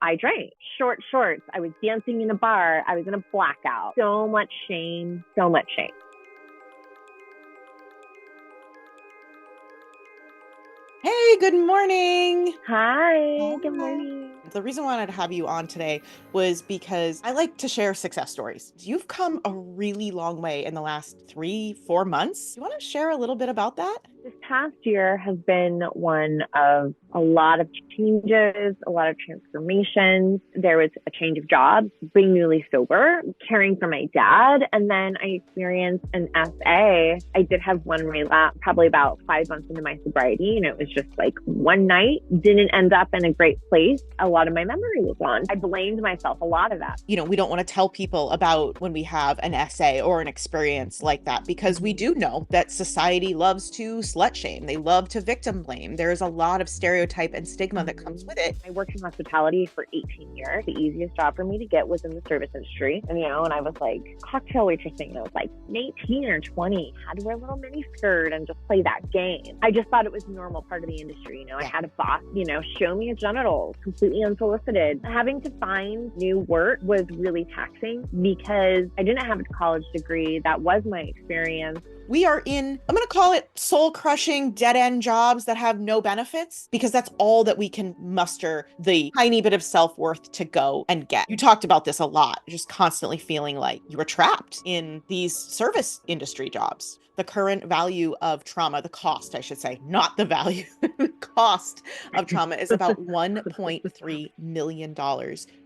I drank. Short shorts. I was dancing in a bar. I was in a blackout. So much shame. So much shame. Hey, good morning. Hi, good morning. The reason why I wanted to have you on today was because I like to share success stories. You've come a really long way in the last 3-4 months. You want to share a little bit about that? This past year has been one of a lot of changes, a lot of transformations. There was a change of jobs, being newly sober, caring for my dad, and then I experienced an SA. I did have one relapse probably about 5 months into my sobriety, and it was just like one night, didn't end up in a great place. A lot of my memory was gone. I blamed myself a lot of that. We don't want to tell people about when we have an SA or an experience like that, because we do know that society loves to slut shame. They love to victim blame. There's a lot of stereotype and stigma that comes with it. I worked in hospitality for 18 years. The easiest job for me to get was in the service industry. And I was like cocktail waitressing. And I was like 18 or 20, had to wear a little mini skirt and just play that game. I just thought it was a normal part of the industry. I had a boss, show me his genitals completely unsolicited. Having to find new work was really taxing because I didn't have a college degree. That was my experience. We are in, I'm going to call it soul-crushing, dead-end jobs that have no benefits, because that's all that we can muster the tiny bit of self-worth to go and get. You talked about this a lot, just constantly feeling like you were trapped in these service industry jobs. The current value of trauma, the cost, I should say, not the value, the cost of trauma is about $1.3 million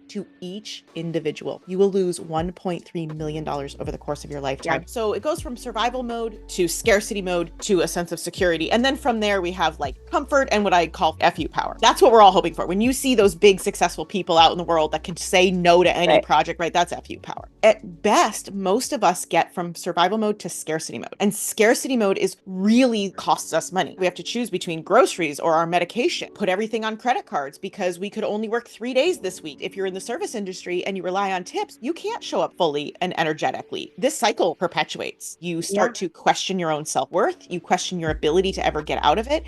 to each individual. You will lose $1.3 million over the course of your lifetime. Yeah. So it goes from survival mode to scarcity mode to a sense of security. And then from there, we have like comfort and what I call FU power. That's what we're all hoping for. When you see those big successful people out in the world that can say no to any project, right? That's FU power. At best, most of us get from survival mode to scarcity mode. And scarcity mode is really costs us money. We have to choose between groceries or our medication, put everything on credit cards because we could only work 3 days this week. If you're in the service industry and you rely on tips, you can't show up fully and energetically. This cycle perpetuates. You start to question your own self-worth. You question your ability to ever get out of it.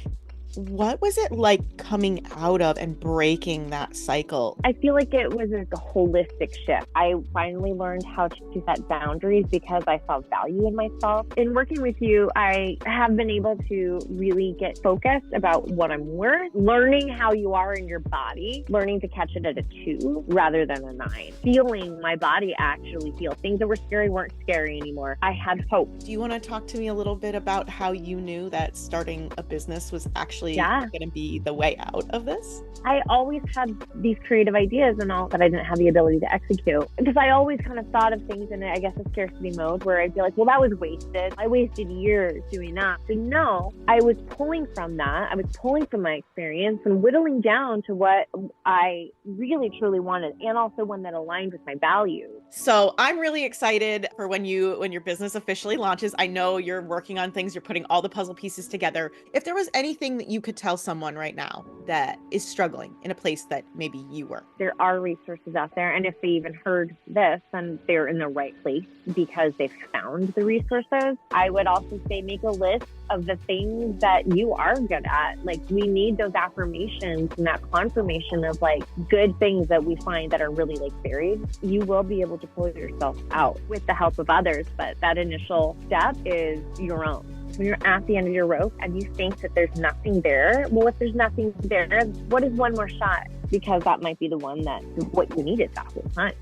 What was it like coming out of and breaking that cycle? I feel like it was a holistic shift. I finally learned how to set boundaries because I saw value in myself. In working with you, I have been able to really get focused about what I'm worth, learning how you are in your body, learning to catch it at a 2 rather than a 9, feeling my body actually feel. Things that were scary weren't scary anymore. I had hope. Do you want to talk to me a little bit about how you knew that starting a business was actually going to be the way out of this? I always had these creative ideas and all that I didn't have the ability to execute because I always kind of thought of things in, I guess, a scarcity mode where I'd be like, well, that was wasted. I wasted years doing that. So no, I was pulling from that. I was pulling from my experience and whittling down to what I really, truly wanted, and also one that aligned with my values. So I'm really excited for when your business officially launches. I know you're working on things, you're putting all the puzzle pieces together. If there was anything that you could tell someone right now that is struggling in a place that maybe you were. There are resources out there, and if they even heard this, then they're in the right place because they've found the resources. I would also say make a list of the things that you are good at. Like, we need those affirmations and that confirmation of like good things that we find that are really like buried. You will be able to pull yourself out with the help of others, but that initial step is your own. When you're at the end of your rope and you think that there's nothing there, well, if there's nothing there, what is one more shot? Because that might be the one that what you needed that whole time.